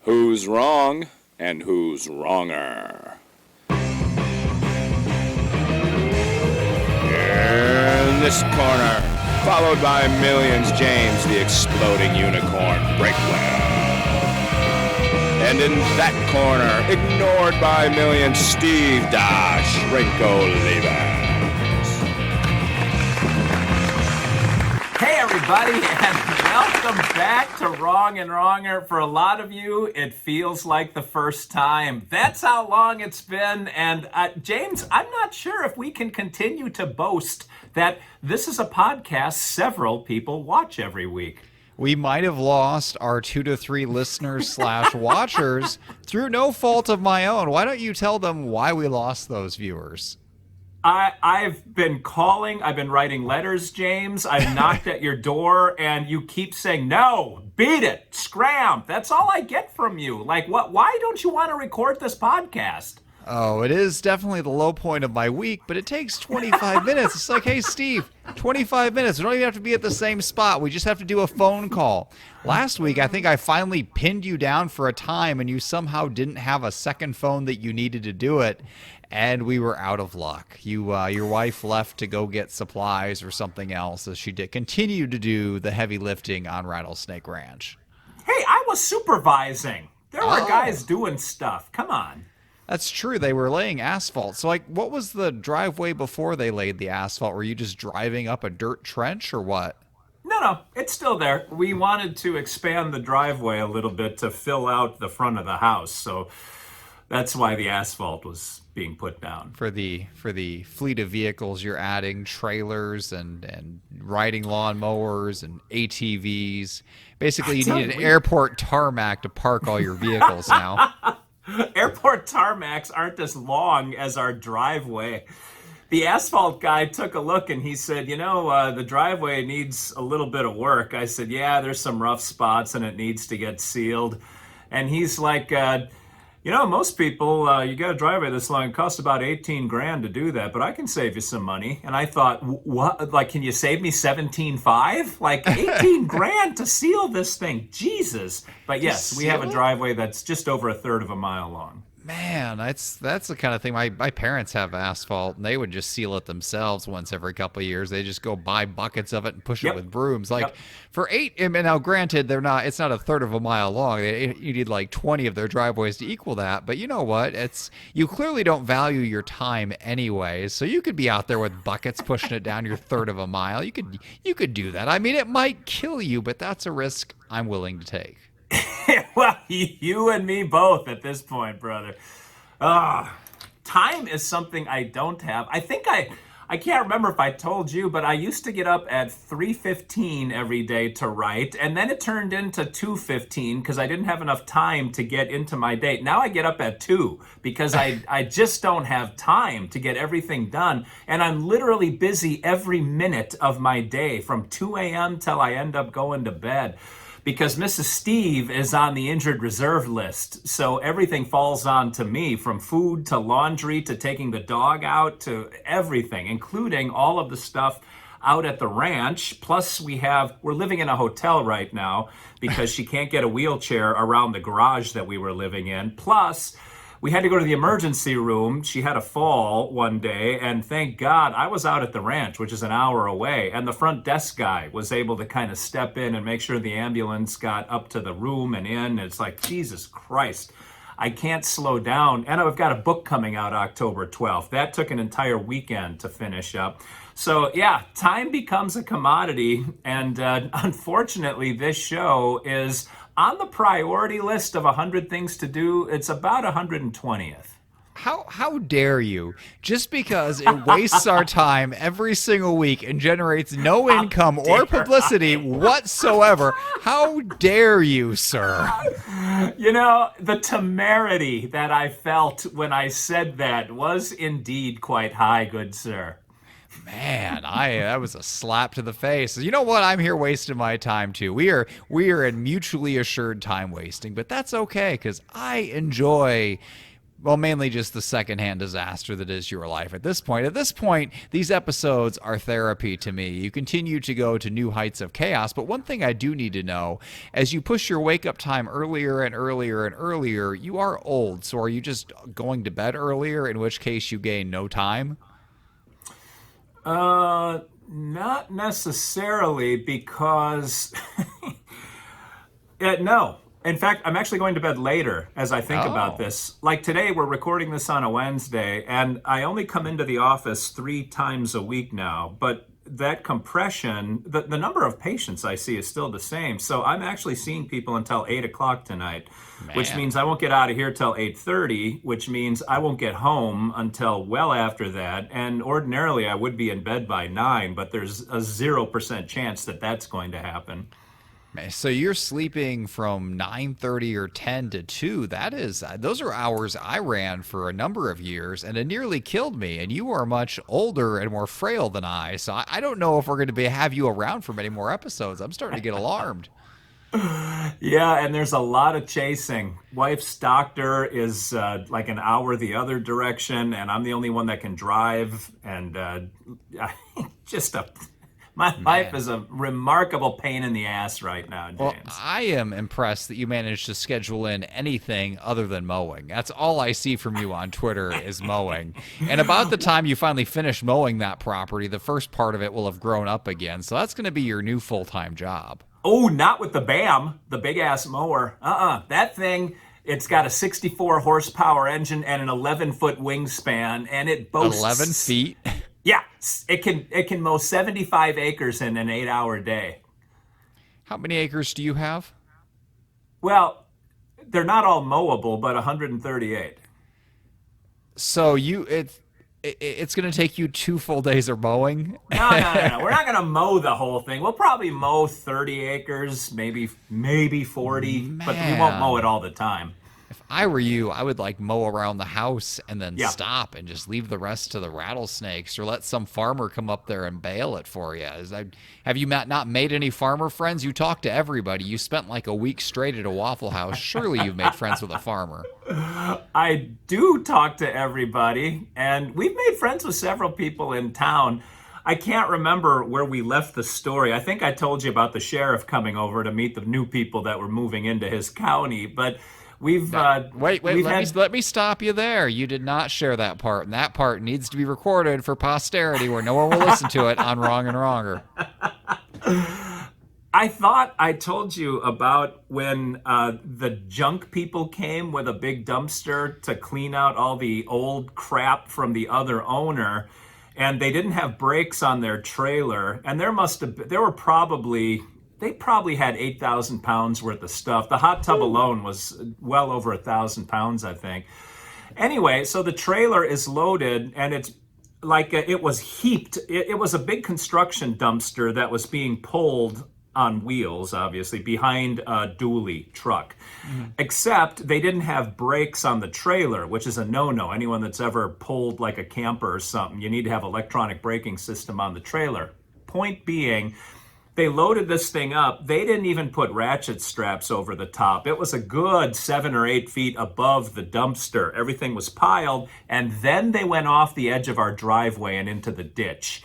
Who's wrong and who's wronger? In this corner, followed by millions, James the Exploding Unicorn Breakwell. And in that corner, ignored by millions, Steve Dash Rinko Levens. Hey everybody, and welcome back to Wrong and Wronger. For a lot of you, it feels like the first time. That's how long it's been. And James, I'm not sure if we can continue to boast that this is a podcast several people watch every week. We might have lost our 2 to 3 listeners / watchers through no fault of my own. Why don't you tell them why we lost those viewers? I've been calling, I've been writing letters, James. I've knocked at your door, and you keep saying, no, beat it, scram. That's all I get from you. Like, what? Why don't you want to record this podcast? Oh, it is definitely the low point of my week, but it takes 25 minutes. It's like, hey, Steve, 25 minutes. We don't even have to be at the same spot. We just have to do a phone call. Last week, I think I finally pinned you down for a time, and you somehow didn't have a second phone that you needed to do it, and we were out of luck. Your wife left to go get supplies or something else as she did continue to do the heavy lifting on Rattlesnake Ranch. Hey, I was supervising. There were guys doing stuff. Come on. That's true. They were laying asphalt. So, like, what was the driveway before they laid the asphalt? Were you just driving up a dirt trench or what? No, it's still there. We wanted to expand the driveway a little bit to fill out the front of the house. So that's why the asphalt was being put down. For the fleet of vehicles you're adding, trailers and riding lawnmowers and ATVs. Basically, you need an airport tarmac to park all your vehicles now. Airport tarmacs aren't as long as our driveway. The asphalt guy took a look and he said, the driveway needs a little bit of work. I said, yeah, there's some rough spots and it needs to get sealed. And he's like, most people, you got a driveway this long, it costs about 18 grand to do that, but I can save you some money. And I thought, what? Like, can you save me 17.5? Like 18 grand to seal this thing? Jesus. But yes, we have a driveway that's just over a third of a mile long. Man, that's the kind of thing. My parents have asphalt, and they would just seal it themselves once every couple of years. They just go buy buckets of it and push it with brooms. Like for 8, and now granted, it's not a third of a mile long. You need like 20 of their driveways to equal that. But you know what? You clearly don't value your time anyways. So you could be out there with buckets pushing it down your third of a mile. You could do that. I mean, it might kill you, but that's a risk I'm willing to take. Well, you and me both at this point, brother. Time is something I don't have. I think I can't remember if I told you, but I used to get up at 3:15 every day to write, and then it turned into 2:15 because I didn't have enough time to get into my day. Now I get up at 2 because I just don't have time to get everything done, and I'm literally busy every minute of my day from 2 a.m. till I end up going to bed. Because Mrs. Steve is on the injured reserve list. So everything falls on to me, from food to laundry to taking the dog out to everything, including all of the stuff out at the ranch. Plus we're living in a hotel right now because she can't get a wheelchair around the garage that we were living in. Plus, we had to go to the emergency room. She had a fall one day, and thank God I was out at the ranch, which is an hour away, and the front desk guy was able to kind of step in and make sure the ambulance got up to the room and in. It's like, Jesus Christ, I can't slow down. And I've got a book coming out October 12th. That took an entire weekend to finish up. So yeah, time becomes a commodity, and unfortunately this show is on the priority list of 100 things to do. It's about 120th. How dare you? Just because it wastes our time every single week and generates no income or publicity whatsoever. How dare you, sir? The temerity that I felt when I said that was indeed quite high, good sir. Man, that was a slap to the face. You know what? I'm here wasting my time too. We are in mutually assured time wasting, but that's okay because I enjoy Well, mainly just the secondhand disaster that is your life at this point. At this point, these episodes are therapy to me. You continue to go to new heights of chaos, but one thing I do need to know, as you push your wake up time earlier and earlier and earlier, you are old. So are you just going to bed earlier, in which case you gain no time? Not necessarily, because no. In fact, I'm actually going to bed later as I think about this. Like today, we're recording this on a Wednesday, and I only come into the office 3 times a week now. But that compression, the number of patients I see is still the same. So I'm actually seeing people until 8 o'clock tonight, which means I won't get out of here till 8:30, which means I won't get home until well after that. And ordinarily, I would be in bed by 9, but there's a 0% chance that that's going to happen. So you're sleeping from 9:30 or 10 to 2. Those are hours I ran for a number of years, and it nearly killed me. And you are much older and more frail than I. So I don't know if we're going to have you around for many more episodes. I'm starting to get alarmed. Yeah, and there's a lot of chasing. Wife's doctor is like an hour the other direction, and I'm the only one that can drive. And my life is a remarkable pain in the ass right now, James. Well, I am impressed that you managed to schedule in anything other than mowing. That's all I see from you on Twitter is mowing. And about the time you finally finish mowing that property, the first part of it will have grown up again. So that's going to be your new full-time job. Oh, not with the BAM, the big-ass mower. That thing, it's got a 64 horsepower engine and an 11-foot wingspan, and it boasts 11 feet? Yeah, it can mow 75 acres in an 8-hour day. How many acres do you have? Well, they're not all mowable, but 138. So it's going to take you 2 full days of mowing? No. We're not going to mow the whole thing. We'll probably mow 30 acres, maybe 40, but we won't mow it all the time. If I were you, I would mow around the house and then stop and just leave the rest to the rattlesnakes, or let some farmer come up there and bale it for you. Have you not made any farmer friends? You talk to everybody. You spent a week straight at a Waffle House. Surely you've made friends with a farmer. I do talk to everybody, and we've made friends with several people in town. I can't remember where we left the story. I think I told you about the sheriff coming over to meet the new people that were moving into his county, but let me stop you there. You did not share that part, and that part needs to be recorded for posterity where no one will listen to it on Wrong and Wronger. I thought I told you about when the junk people came with a big dumpster to clean out all the old crap from the other owner, and they didn't have brakes on their trailer, and they probably had 8,000 pounds worth of stuff. The hot tub alone was well over 1,000 pounds, I think. Anyway, so the trailer is loaded, and it's it was heaped. It was a big construction dumpster that was being pulled on wheels, obviously, behind a dually truck. Mm-hmm. Except they didn't have brakes on the trailer, which is a no-no. Anyone that's ever pulled a camper or something, you need to have electronic braking system on the trailer. Point being, they loaded this thing up. They didn't even put ratchet straps over the top. It was a good 7 or 8 feet above the dumpster. Everything was piled, and then they went off the edge of our driveway and into the ditch.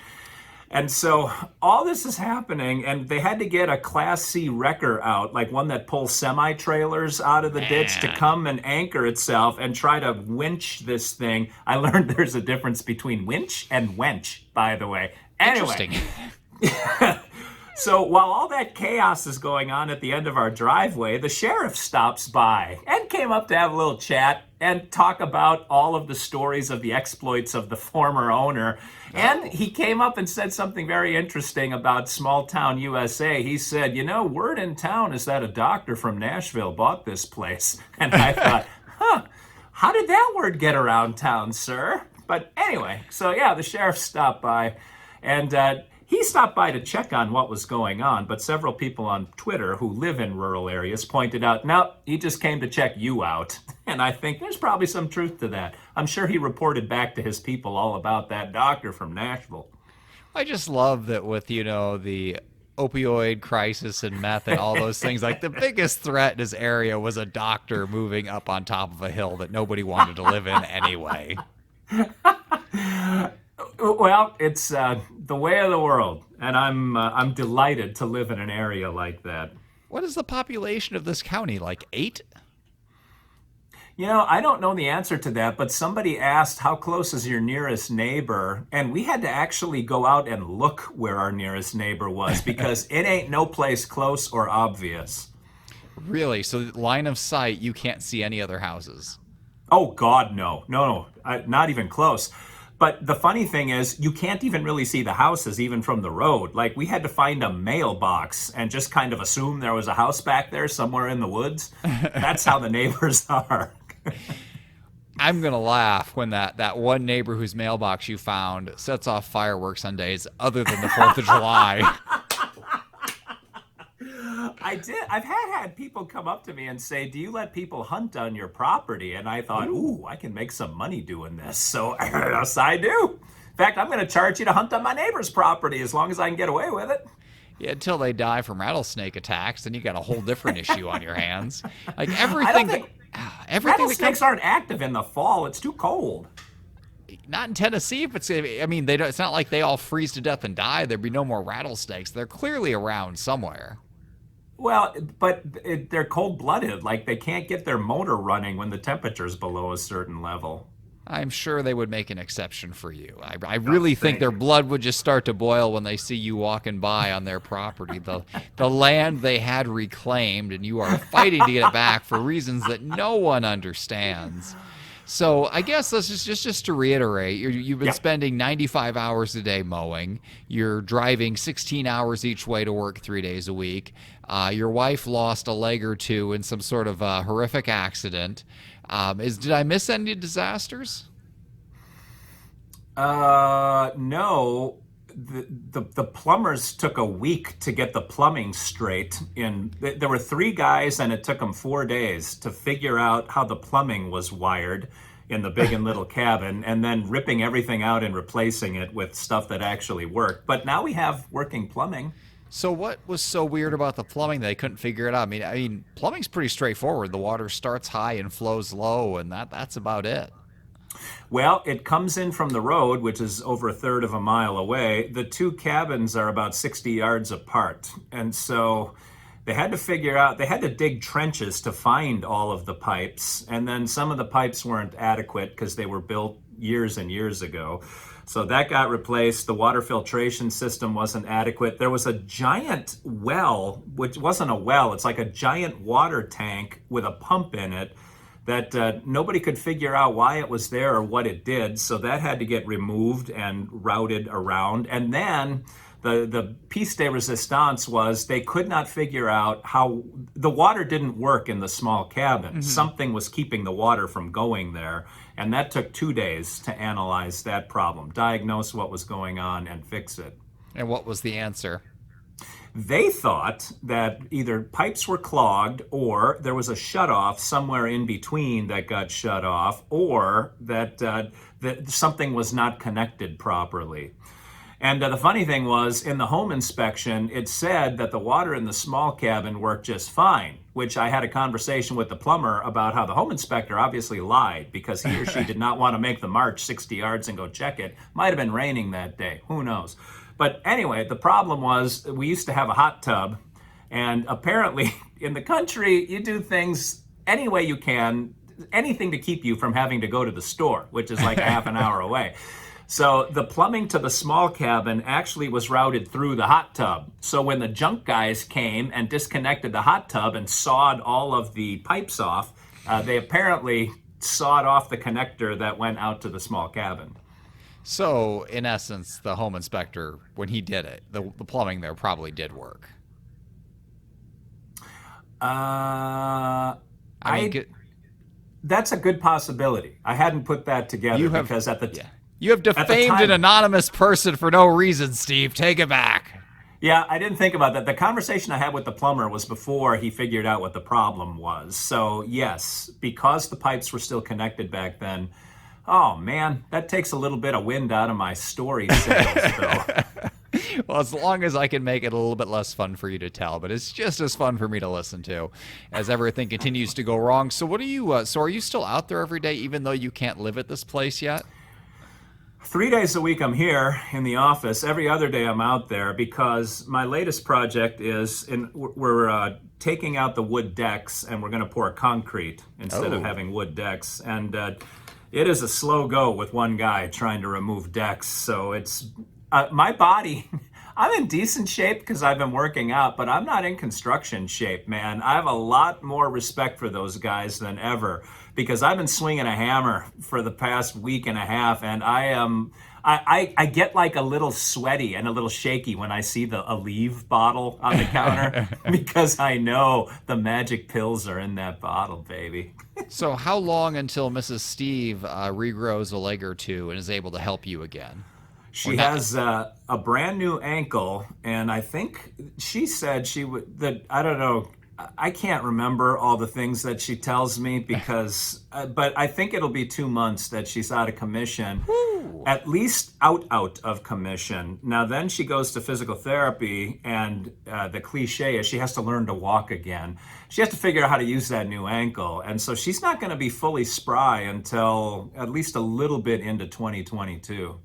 And so all this is happening, and they had to get a Class C wrecker out, one that pulls semi-trailers out of the ditch, to come and anchor itself and try to winch this thing. I learned there's a difference between winch and wench, by the way. Anyway. Interesting. So while all that chaos is going on at the end of our driveway, the sheriff stops by and came up to have a little chat and talk about all of the stories of the exploits of the former owner. And he came up and said something very interesting about small town USA. He said, word in town is that a doctor from Nashville bought this place. And I thought, how did that word get around town, sir? But anyway, so the sheriff stopped by, and he stopped by to check on what was going on, but several people on Twitter who live in rural areas pointed out, no, he just came to check you out. And I think there's probably some truth to that. I'm sure he reported back to his people all about that doctor from Nashville. I just love that with, the opioid crisis and meth and all those things, like the biggest threat in his area was a doctor moving up on top of a hill that nobody wanted to live in anyway. Well, it's the way of the world, and I'm delighted to live in an area like that. What is the population of this county? Like 8? I don't know the answer to that, but somebody asked, how close is your nearest neighbor? And we had to actually go out and look where our nearest neighbor was because it ain't no place close or obvious. Really? So line of sight, you can't see any other houses? Oh, God, no. No, not even close. But the funny thing is, you can't even really see the houses even from the road. Like, we had to find a mailbox and just kind of assume there was a house back there somewhere in the woods. That's how the neighbors are. I'm going to laugh when that one neighbor whose mailbox you found sets off fireworks on days other than the 4th of July. I did. I've had people come up to me and say, do you let people hunt on your property? And I thought, ooh, I can make some money doing this. So yes, I do. In fact, I'm going to charge you to hunt on my neighbor's property as long as I can get away with it. Yeah, until they die from rattlesnake attacks, then you got a whole different issue on your hands. Like everything rattlesnakes aren't active in the fall. It's too cold. Not in Tennessee. It's not like they all freeze to death and die. There'd be no more rattlesnakes. They're clearly around somewhere. Well, but they're cold-blooded. Like, they can't get their motor running when the temperature's below a certain level. I'm sure they would make an exception for you. I really think their blood would just start to boil when they see you walking by on their property. The land they had reclaimed, and you are fighting to get it back for reasons that no one understands. So I guess let's just to reiterate, you've been spending 95 hours a day mowing. You're driving 16 hours each way to work 3 days a week. Your wife lost a leg or two in some sort of horrific accident. Did I miss any disasters? No. The plumbers took a week to get the plumbing straight. There were 3 guys, and it took them 4 days to figure out how the plumbing was wired in the big and little cabin, and then ripping everything out and replacing it with stuff that actually worked. But now we have working plumbing. So what was so weird about the plumbing they couldn't figure it out? I mean, plumbing's pretty straightforward. The water starts high and flows low, and that's about it. Well, it comes in from the road, which is over a third of a mile away. The 2 cabins are about 60 yards apart. And so they had to dig trenches to find all of the pipes. And then some of the pipes weren't adequate because they were built years and years ago. So that got replaced. The water filtration system wasn't adequate. There was a giant well, which wasn't a well. It's like a giant water tank with a pump in it that nobody could figure out why it was there or what it did. So that had to get removed and routed around. And then the piece de resistance was they could not figure out how the water didn't work in the small cabin. Mm-hmm. Something was keeping the water from going there. And that took 2 days to analyze that problem, diagnose what was going on, and fix it. And what was the answer? They thought that either pipes were clogged, or there was a shutoff somewhere in between that got shut off, or that something was not connected properly. And the funny thing was, in the home inspection, it said that the water in the small cabin worked just fine, which I had a conversation with the plumber about how the home inspector obviously lied because he or she did not want to make the march 60 yards and go check it. Might have been raining that day. Who knows? But anyway, the problem was we used to have a hot tub, and apparently in the country, you do things any way you can, anything to keep you from having to go to the store, which is like a half an hour away. So the plumbing to the small cabin actually was routed through the hot tub. So when the junk guys came and disconnected the hot tub and sawed all of the pipes off, they apparently sawed off the connector that went out to the small cabin. So in essence, the home inspector, when he did it, the plumbing there probably did work. That's a good possibility. I hadn't put that together because at the time. You have defamed an anonymous person for no reason, Steve. Take it back. Yeah, I didn't think about that. The conversation I had with the plumber was before he figured out what the problem was. So, yes, because the pipes were still connected back then, oh, man, that takes a little bit of wind out of my story sails, though. Well, as long as I can make it a little bit less fun for you to tell, but it's just as fun for me to listen to as everything continues to go wrong. So what are you, so are you still out there every day, even though you can't live at this place yet? 3 days a week I'm here in the office. Every other day I'm out there because my latest project is we're taking out the wood decks and we're going to pour concrete instead of having wood decks. And it is a slow go with one guy trying to remove decks. So it's my body. I'm in decent shape because I've been working out, but I'm not in construction shape, man. I have a lot more respect for those guys than ever because I've been swinging a hammer for the past week and a half, and I get like a little sweaty and a little shaky when I see the Aleve bottle on the counter because I know the magic pills are in that bottle, baby. So how long until Mrs. Steve regrows a leg or two and is able to help you again? She has a brand new ankle, and I think she said I don't know, I can't remember all the things that she tells me because, but I think it'll be 2 months that she's out of commission, at least out of commission. Now then she goes to physical therapy, and the cliche is she has to learn to walk again. She has to figure out how to use that new ankle, and so she's not going to be fully spry until at least a little bit into 2022.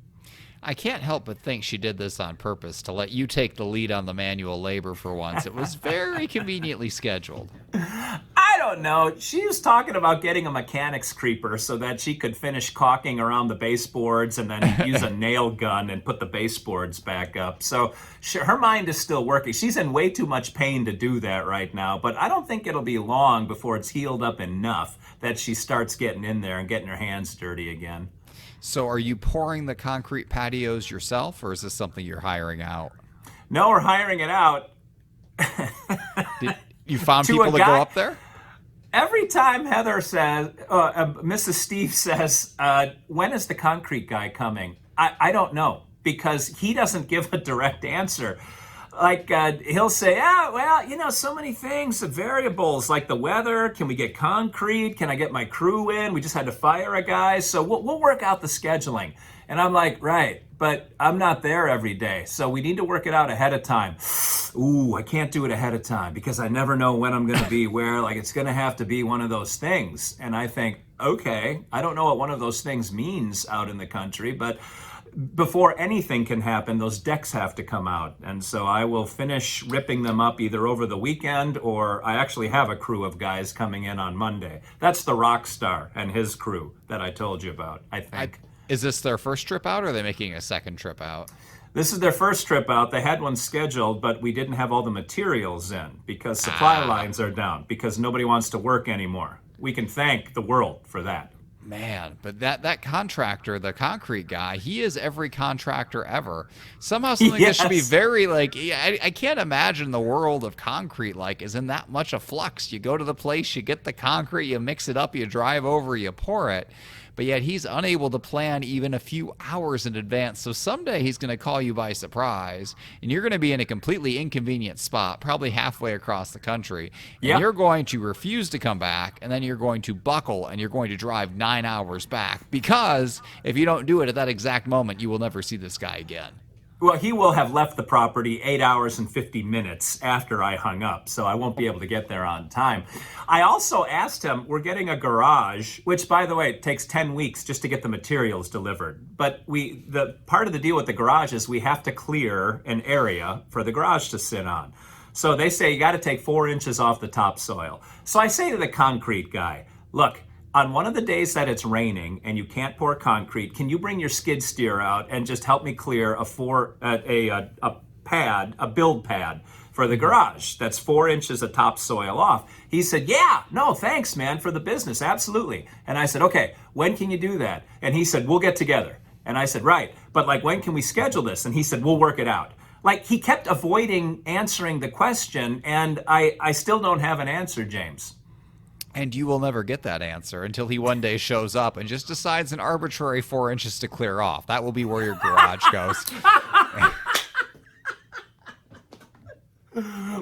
I can't help but think she did this on purpose to let you take the lead on the manual labor for once. It was very conveniently scheduled. I don't know. She was talking about getting a mechanics creeper so that she could finish caulking around the baseboards and then use a nail gun and put the baseboards back up. So her mind is still working. She's in way too much pain to do that right now, but I don't think it'll be long before it's healed up enough that she starts getting in there and getting her hands dirty again. So are you pouring the concrete patios yourself, or is this something you're hiring out? No, we're hiring it out. You found people to go up there? Every time Heather says, Mrs. Steve says, when is the concrete guy coming? I don't know, because he doesn't give a direct answer. Like, he'll say, so many things, variables, like the weather. Can we get concrete? Can I get my crew in? We just had to fire a guy. So we'll work out the scheduling. And I'm like, right, but I'm not there every day. So we need to work it out ahead of time. Ooh, I can't do it ahead of time because I never know when I'm going to be where. Like, it's going to have to be one of those things. And I think, okay, I don't know what one of those things means out in the country, but before anything can happen, those decks have to come out. And so I will finish ripping them up either over the weekend, or I actually have a crew of guys coming in on Monday. That's the rock star and his crew that I told you about, I think. Is this their first trip out, or are they making a second trip out? This is their first trip out. They had one scheduled, but we didn't have all the materials in because supply lines are down, because nobody wants to work anymore. We can thank the world for that. Man, but that contractor, the concrete guy, he is every contractor ever. Somehow something that should be very, like, I can't imagine the world of concrete, like, is in that much a flux. You go to the place, you get the concrete, you mix it up, you drive over, you pour it. But yet he's unable to plan even a few hours in advance. So someday he's going to call you by surprise, and you're going to be in a completely inconvenient spot, probably halfway across the country. And you're going to refuse to come back, and then you're going to buckle, and you're going to drive 9 hours back. Because if you don't do it at that exact moment, you will never see this guy again. Well, he will have left the property 8 hours and 50 minutes after I hung up, so I won't be able to get there on time. I also asked him, we're getting a garage, which, by the way, it takes 10 weeks just to get the materials delivered. But the part of the deal with the garage is we have to clear an area for the garage to sit on. So they say you got to take 4 inches off the topsoil. So I say to the concrete guy, look, on one of the days that it's raining and you can't pour concrete, can you bring your skid steer out and just help me clear a build pad for the garage that's 4 inches of topsoil off? He said, yeah, no, thanks, man, for the business, absolutely. And I said, okay, when can you do that? And he said, we'll get together. And I said, right, but like, when can we schedule this? And he said, we'll work it out. Like, he kept avoiding answering the question, and I still don't have an answer, James. And you will never get that answer until he one day shows up and just decides an arbitrary 4 inches to clear off. That will be where your garage goes.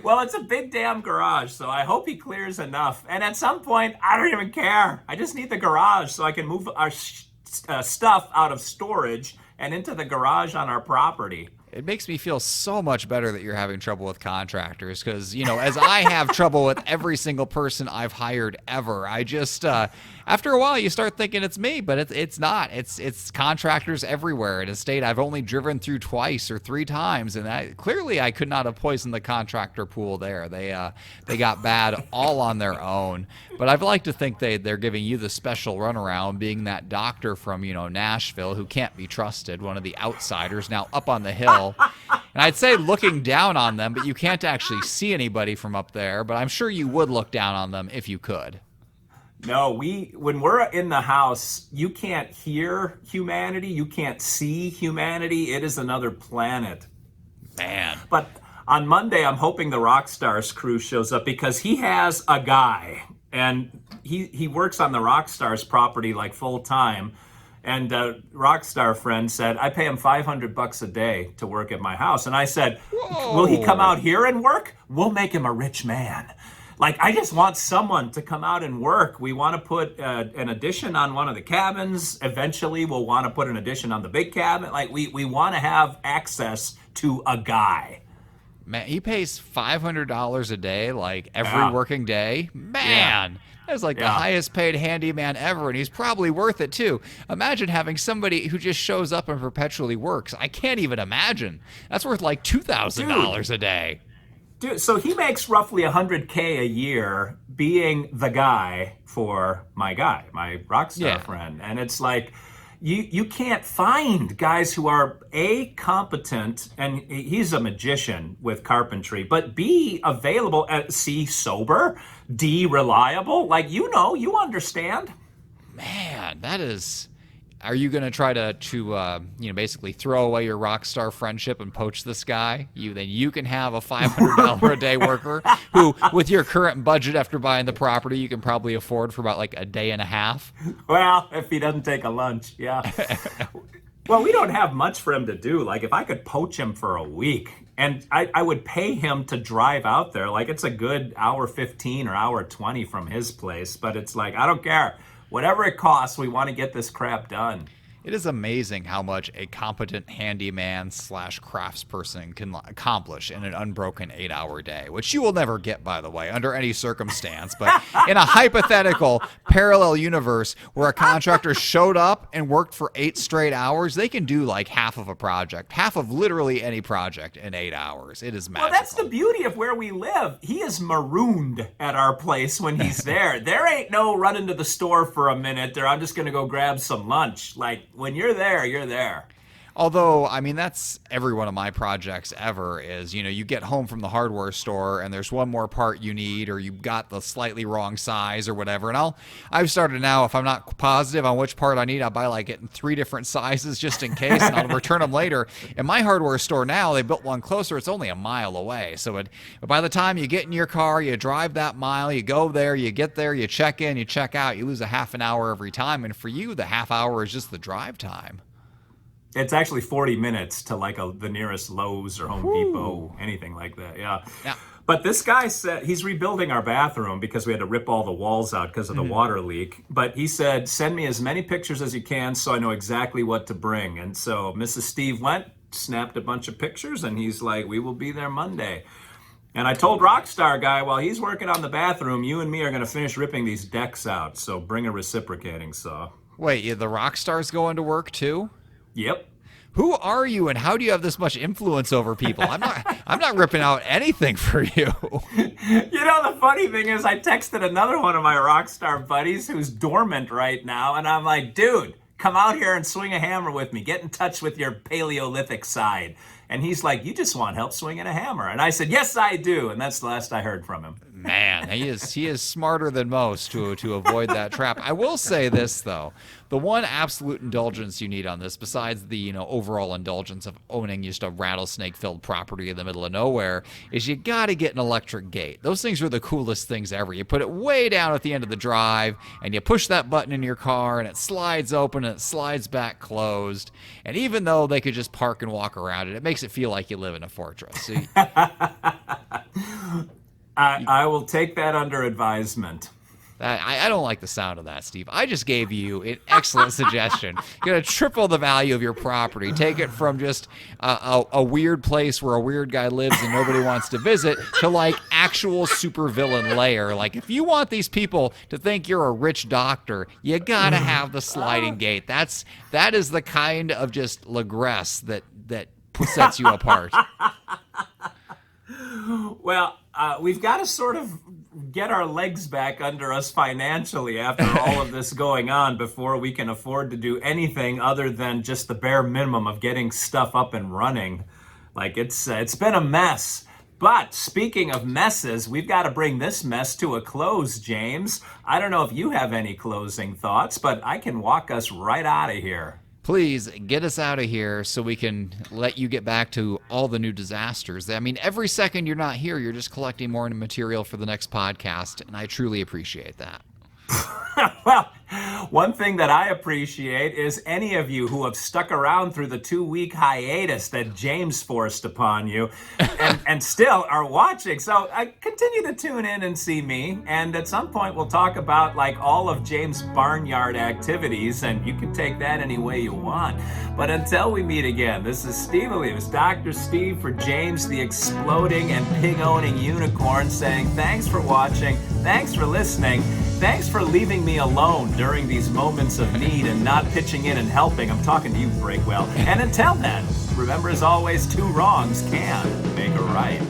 Well, it's a big damn garage, so I hope he clears enough. And at some point, I don't even care. I just need the garage so I can move our stuff out of storage and into the garage on our property. It makes me feel so much better that you're having trouble with contractors because, as I have trouble with every single person I've hired ever, I just, after a while, you start thinking it's me, but it's not. It's contractors everywhere. In a state I've only driven through twice or 3 times, and clearly I could not have poisoned the contractor pool there. They got bad all on their own. But I'd like to think they're giving you the special runaround, being that doctor from, Nashville who can't be trusted, one of the outsiders now up on the hill. And I'd say looking down on them, but you can't actually see anybody from up there. But I'm sure you would look down on them if you could. No, when we're in the house, you can't hear humanity. You can't see humanity. It is another planet. Man. But on Monday, I'm hoping the Rockstars crew shows up because he has a guy. And he works on the Rockstars property like full time. And a Rockstar friend said, I pay him $500 a day to work at my house. And I said, whoa, will he come out here and work? We'll make him a rich man. Like, I just want someone to come out and work. We want to put an addition on one of the cabins. Eventually, we'll want to put an addition on the big cabin. Like, we want to have access to a guy. Man, he pays $500 a day, like every working day. Man. Yeah. That's like the highest paid handyman ever, and he's probably worth it too. Imagine having somebody who just shows up and perpetually works. I can't even imagine. That's worth like $2,000 a day. Dude, so he makes roughly $100K a year being the guy for my Rockstar friend. And it's like, you can't find guys who are A, competent, and he's a magician with carpentry, but B, available, C, sober, D, reliable. Like, you understand. Man, that is... Are you going to try to basically throw away your rock star friendship and poach this guy? Then you can have a $500 a day worker who, with your current budget after buying the property, you can probably afford for about like a day and a half. Well, if he doesn't take a lunch, yeah. Well, we don't have much for him to do. Like, if I could poach him for a week, and I would pay him to drive out there, like it's a good hour 15 or hour 20 from his place, but it's like, I don't care. Whatever it costs, we want to get this crap done. It is amazing how much a competent handyman / craftsperson can accomplish in an unbroken 8-hour day, which you will never get, by the way, under any circumstance. But in a hypothetical parallel universe where a contractor showed up and worked for 8 straight hours, they can do like half of a project, half of literally any project in 8 hours. It is magical. Well, that's the beauty of where we live. He is marooned at our place when he's there. There ain't no running to the store for a minute or I'm just going to go grab some lunch. Like, when you're there, you're there. Although, I mean, that's every one of my projects ever is, you get home from the hardware store and there's one more part you need or you got the slightly wrong size or whatever. And I've started now, if I'm not positive on which part I need, I'll buy like it in 3 different sizes just in case and I'll return them later. In my hardware store now, they built one closer. It's only a mile away. So by the time you get in your car, you drive that mile, you go there, you get there, you check in, you check out, you lose a half an hour every time. And for you, the half hour is just the drive time. It's actually 40 minutes to like the nearest Lowe's or Home Depot, anything like that. Yeah. But this guy said he's rebuilding our bathroom because we had to rip all the walls out because of the water leak. But he said, send me as many pictures as you can so I know exactly what to bring. And so Mrs. Steve went, snapped a bunch of pictures, and he's like, we will be there Monday. And I told Rockstar guy, while he's working on the bathroom, you and me are going to finish ripping these decks out. So bring a reciprocating saw. Wait, the Rockstar's going to work too? Yep. Who are you and how do you have this much influence over people? I'm not ripping out anything for you. The funny thing is I texted another one of my Rockstar buddies who's dormant right now, and I'm like, dude, come out here and swing a hammer with me. Get in touch with your Paleolithic side. And he's like, you just want help swinging a hammer. And I said, yes, I do. And that's the last I heard from him. Man, he is smarter than most to avoid that trap. I will say this, though. The one absolute indulgence you need on this, besides the overall indulgence of owning just a rattlesnake-filled property in the middle of nowhere, is you got to get an electric gate. Those things are the coolest things ever. You put it way down at the end of the drive, and you push that button in your car, and it slides open, and it slides back closed. And even though they could just park and walk around it, it makes it feel like you live in a fortress. So I will take that under advisement. I don't like the sound of that, Steve. I just gave you an excellent suggestion. You're going to triple the value of your property. Take it from just a weird place where a weird guy lives and nobody wants to visit to like actual supervillain lair. Like if you want these people to think you're a rich doctor, you got to have the sliding gate. That is the kind of just Lagresse that sets you apart. Well, we've got to sort of get our legs back under us financially after all of this going on before we can afford to do anything other than just the bare minimum of getting stuff up and running. Like it's been a mess. But speaking of messes, we've got to bring this mess to a close, James. I don't know if you have any closing thoughts, but I can walk us right out of here. Please get us out of here so we can let you get back to all the new disasters. I mean, every second you're not here, you're just collecting more material for the next podcast, and I truly appreciate that. Well, one thing that I appreciate is any of you who have stuck around through the 2-week hiatus that James forced upon you and still are watching. So I continue to tune in and see me. And at some point we'll talk about like all of James' barnyard activities, and you can take that any way you want. But until we meet again, this is Steve Olives, Dr. Steve for James the Exploding and Pig-Owning Unicorn, saying thanks for watching, thanks for listening, thanks for leaving me alone during these moments of need and not pitching in and helping. I'm talking to you, Breakwell. And until then, remember as always, 2 wrongs can make a right.